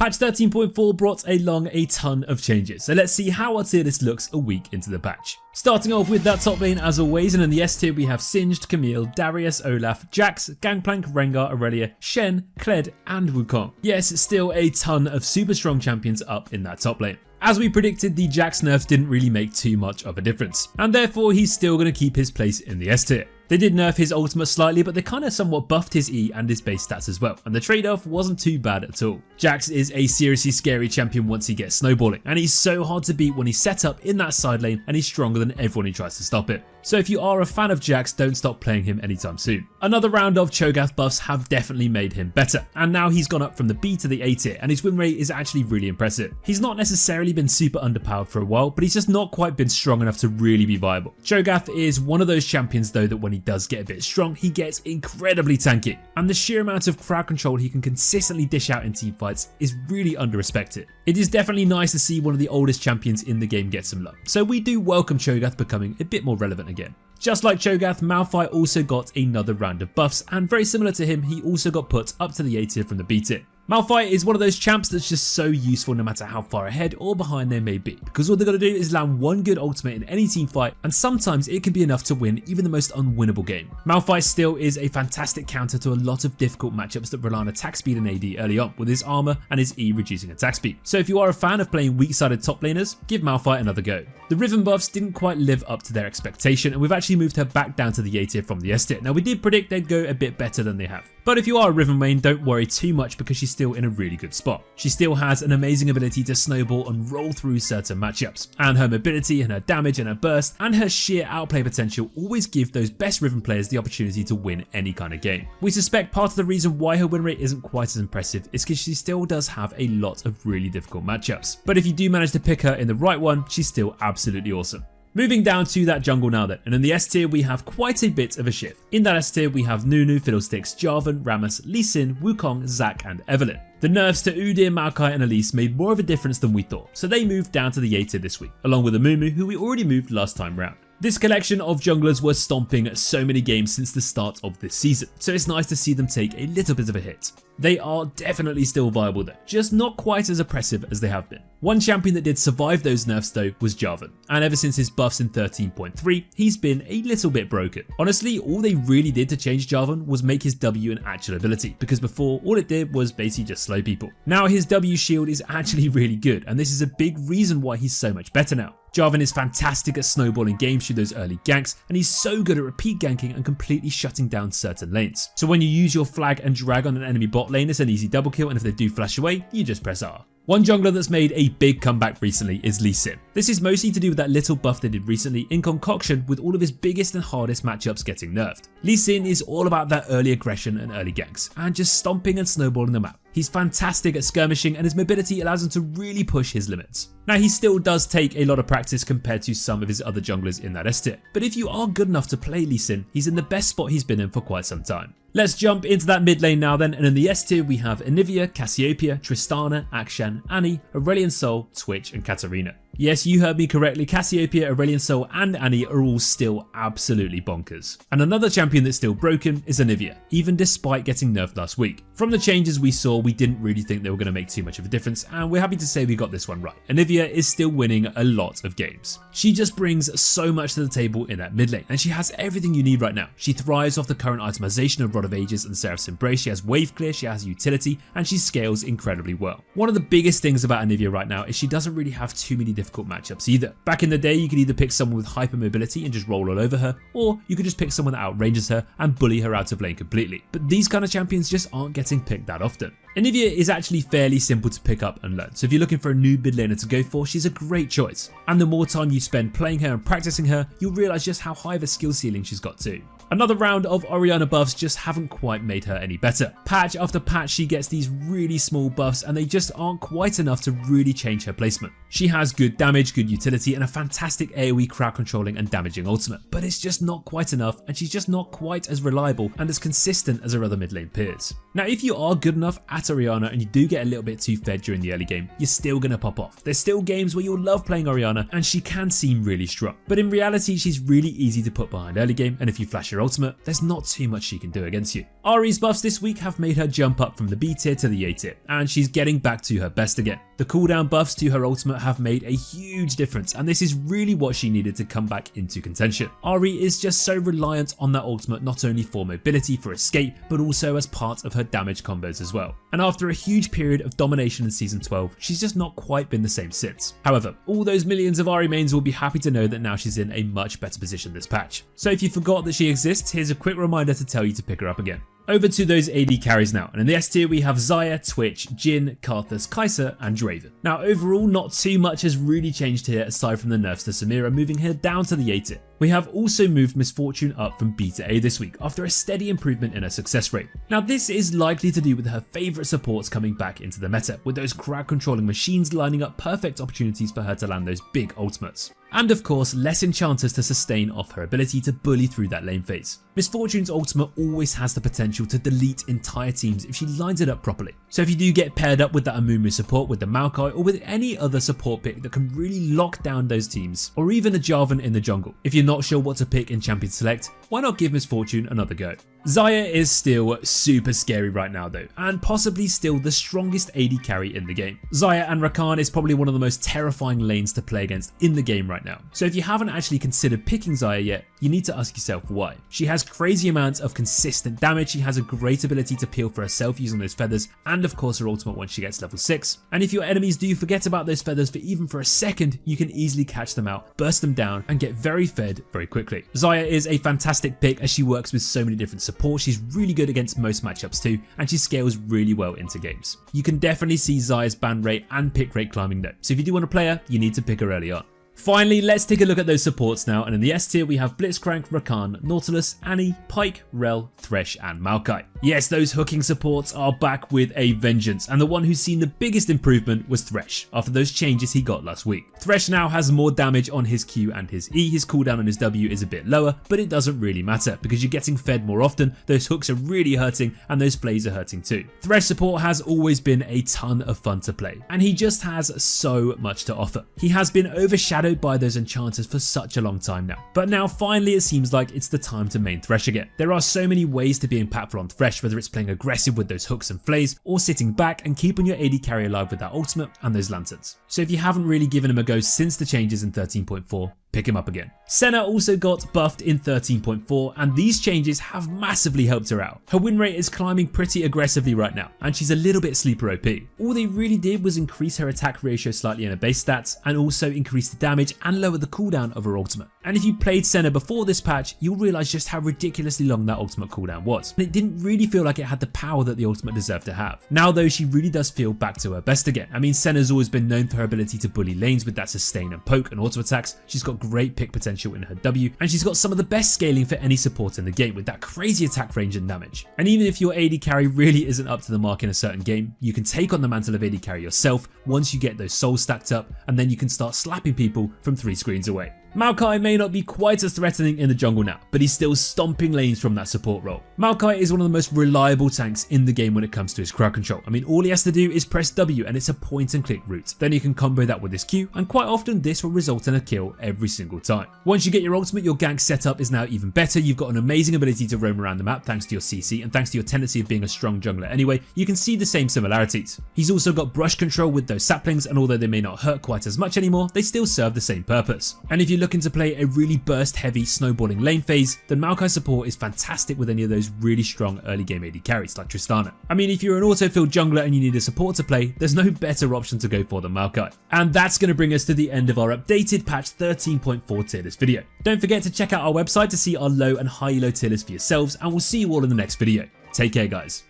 Patch 13.4 brought along a ton of changes, so let's see how our tier list looks a week into the patch. Starting off with that top lane as always, and in the S tier we have Singed, Camille, Darius, Olaf, Jax, Gangplank, Rengar, Aurelia, Shen, Kled and Wukong. Yes, still a ton of super strong champions up in that top lane. As we predicted, the Jax nerfs didn't really make too much of a difference, and therefore he's still going to keep his place in the S tier. They did nerf his ultimate slightly, but they kind of somewhat buffed his E and his base stats as well, and the trade-off wasn't too bad at all. Jax is a seriously scary champion once he gets snowballing, and he's so hard to beat when he's set up in that side lane and he's stronger than everyone who tries to stop it. So if you are a fan of Jax, don't stop playing him anytime soon. Another round of Cho'Gath buffs have definitely made him better, and now he's gone up from the B to the A tier, and his win rate is actually really impressive. He's not necessarily been super underpowered for a while, but he's just not quite been strong enough to really be viable. Cho'Gath is one of those champions though that when he does get a bit strong, he gets incredibly tanky, and the sheer amount of crowd control he can consistently dish out in teamfights is really underrespected. It is definitely nice to see one of the oldest champions in the game get some love, so we do welcome Cho'Gath becoming a bit more relevant again. Just like Cho'Gath, Malphite also got another round of buffs, and very similar to him, he also got put up to the A tier from the B tier. Malphite is one of those champs that's just so useful no matter how far ahead or behind they may be, because all they've got to do is land one good ultimate in any team fight, and sometimes it can be enough to win even the most unwinnable game. Malphite still is a fantastic counter to a lot of difficult matchups that rely on attack speed and AD early on, with his armor and his E reducing attack speed. So if you are a fan of playing weak-sided top laners, give Malphite another go. The Riven buffs didn't quite live up to their expectation, and we've actually moved her back down to the A tier from the S tier. Now we did predict they'd go a bit better than they have, but if you are a Riven main, don't worry too much because she's still in a really good spot. She still has an amazing ability to snowball and roll through certain matchups, and her mobility and her damage and her burst and her sheer outplay potential always give those best Riven players the opportunity to win any kind of game. We suspect part of the reason why her win rate isn't quite as impressive is because she still does have a lot of really difficult matchups, but if you do manage to pick her in the right one, she's still absolutely awesome. Moving down to that jungle now then, and in the S tier we have quite a bit of a shift. In that S tier we have Nunu, Fiddlesticks, Jarvan, Rammus, Lee Sin, Wukong, Zac and Evelynn. The nerfs to Udyr, Maokai and Elise made more of a difference than we thought, so they moved down to the A tier this week, along with Amumu, who we already moved last time round. This collection of junglers were stomping so many games since the start of this season, so it's nice to see them take a little bit of a hit. They are definitely still viable though, just not quite as oppressive as they have been. One champion that did survive those nerfs though was Jarvan, and ever since his buffs in 13.3, he's been a little bit broken. Honestly, all they really did to change Jarvan was make his W an actual ability, because before all it did was basically just slow people. Now his W shield is actually really good, and this is a big reason why he's so much better now. Jarvan is fantastic at snowballing games through those early ganks, and he's so good at repeat ganking and completely shutting down certain lanes. So when you use your flag and drag on an enemy bot lane, it's an easy double kill, and if they do flash away, you just press R. One jungler that's made a big comeback recently is Lee Sin. This is mostly to do with that little buff they did recently in concoction with all of his biggest and hardest matchups getting nerfed. Lee Sin is all about that early aggression and early ganks, and just stomping and snowballing the map. He's fantastic at skirmishing, and his mobility allows him to really push his limits. Now he still does take a lot of practice compared to some of his other junglers in that S tier, but if you are good enough to play Lee Sin, he's in the best spot he's been in for quite some time. Let's jump into that mid lane now then, and in the S tier we have Anivia, Cassiopeia, Tristana, Akshan, Annie, Aurelion Sol, Twitch and Katarina. Yes, you heard me correctly, Cassiopeia, Aurelion Sol and Annie are all still absolutely bonkers. And another champion that's still broken is Anivia, even despite getting nerfed last week. From the changes we saw, we didn't really think they were going to make too much of a difference, and we're happy to say we got this one right. Anivia is still winning a lot of games. She just brings so much to the table in that mid lane, and she has everything you need right now. She thrives off the current itemization of Rod of Ages and Seraph's Embrace, she has wave clear, she has utility, and she scales incredibly well. One of the biggest things about Anivia right now is she doesn't really have too many difficult matchups either. Back in the day, you could either pick someone with hyper mobility and just roll all over her, or you could just pick someone that outranges her and bully her out of lane completely. But these kind of champions just aren't getting picked that often. Anivia is actually fairly simple to pick up and learn, so if you're looking for a new mid laner to go for, she's a great choice. And the more time you spend playing her and practicing her, you'll realise just how high of a skill ceiling she's got too. Another round of Orianna buffs just haven't quite made her any better. Patch after patch she gets these really small buffs, and they just aren't quite enough to really change her placement. She has good good damage, good utility, and a fantastic AoE crowd controlling and damaging ultimate, but it's just not quite enough, and she's just not quite as reliable and as consistent as her other mid lane peers. Now, if you are good enough at Orianna and you do get a little bit too fed during the early game, you're still going to pop off. There's still games where you'll love playing Orianna and she can seem really strong, but in reality she's really easy to put behind early game, and if you flash her ultimate, there's not too much she can do against you. Ahri's buffs this week have made her jump up from the B tier to the A tier, and she's getting back to her best again. The cooldown buffs to her ultimate have made a huge difference, and this is really what she needed to come back into contention. Ahri is just so reliant on that ultimate, not only for mobility for escape, but also as part of her damage combos as well. And after a huge period of domination in Season 12, she's just not quite been the same since. However, all those millions of Ahri mains will be happy to know that now she's in a much better position this patch. So if you forgot that she exists, here's a quick reminder to tell you to pick her up again. Over to those AD carries now, and in the S tier we have Xayah, Twitch, Jhin, Karthus, Kai'Sa and Draven. Now overall not too much has really changed here aside from the nerfs to Samira, moving her down to the A tier. We have also moved Miss Fortune up from B to A this week after a steady improvement in her success rate. Now this is likely to do with her favourite supports coming back into the meta, with those crowd controlling machines lining up perfect opportunities for her to land those big ultimates. And of course less enchanters to sustain off her ability to bully through that lane phase. Miss Fortune's ultimate always has the potential to delete entire teams if she lines it up properly. So if you do get paired up with that Amumu support with the Maokai or with any other support pick that can really lock down those teams, or even a Jarvan in the jungle, if you're not sure what to pick in Champion Select, why not give Miss Fortune another go? Xayah is still super scary right now though, and possibly still the strongest AD carry in the game. Xayah and Rakan is probably one of the most terrifying lanes to play against in the game right now. So if you haven't actually considered picking Xayah yet, you need to ask yourself why. She has crazy amounts of consistent damage, she has a great ability to peel for herself using those feathers, and of course her ultimate once she gets level 6. And if your enemies do forget about those feathers for even for a second, you can easily catch them out, burst them down, and get very fed very quickly. Xayah is a fantastic pick as she works with so many different supports, she's really good against most matchups too, and she scales really well into games. You can definitely see Xayah's ban rate and pick rate climbing though, so if you do want to play her, you need to pick her early on. Finally, let's take a look at those supports now, and in the S tier we have Blitzcrank, Rakan, Nautilus, Annie, Pyke, Rel, Thresh and Maokai. Yes, those hooking supports are back with a vengeance, and the one who's seen the biggest improvement was Thresh after those changes he got last week. Thresh now has more damage on his Q and his E, his cooldown on his W is a bit lower, but it doesn't really matter because you're getting fed more often, those hooks are really hurting and those plays are hurting too. Thresh support has always been a ton of fun to play, and he just has so much to offer. He has been overshadowed by those enchanters for such a long time now, but now finally it seems like it's the time to main Thresh again. There are so many ways to be impactful on Thresh, whether it's playing aggressive with those hooks and flays or sitting back and keeping your AD carry alive with that ultimate and those lanterns. So if you haven't really given him a go since the changes in 13.4, pick him up again. Senna also got buffed in 13.4, and these changes have massively helped her out. Her win rate is climbing pretty aggressively right now, and she's a little bit sleeper OP. All they really did was increase her attack ratio slightly in her base stats, and also increase the damage and lower the cooldown of her ultimate. And if you played Senna before this patch, you'll realise just how ridiculously long that ultimate cooldown was, and it didn't really feel like it had the power that the ultimate deserved to have. Now though, she really does feel back to her best again. I mean, Senna's always been known for her ability to bully lanes with that sustain and poke and auto attacks. She's got great pick potential in her W, and she's got some of the best scaling for any support in the game with that crazy attack range and damage. And even if your AD carry really isn't up to the mark in a certain game, you can take on the mantle of AD carry yourself once you get those souls stacked up, and then you can start slapping people from 3 screens away. Maokai may not be quite as threatening in the jungle now, but he's still stomping lanes from that support role. Maokai is one of the most reliable tanks in the game when it comes to his crowd control. I mean, all he has to do is press W and it's a point and click route. Then he can combo that with his Q, and quite often this will result in a kill every single time. Once you get your ultimate, your gank setup is now even better. You've got an amazing ability to roam around the map thanks to your CC, and thanks to your tendency of being a strong jungler anyway, you can see the same similarities. He's also got brush control with those saplings, and although they may not hurt quite as much anymore, they still serve the same purpose. And if you're looking to play a really burst heavy snowballing lane phase, then Maokai support is fantastic with any of those really strong early game AD carries like Tristana. I mean, if you're an autofill jungler and you need a support to play, there's no better option to go for than Maokai. And that's going to bring us to the end of our updated patch 13.4 tier list video. Don't forget to check out our website to see our low and high elo tier list for yourselves, and we'll see you all in the next video. Take care guys.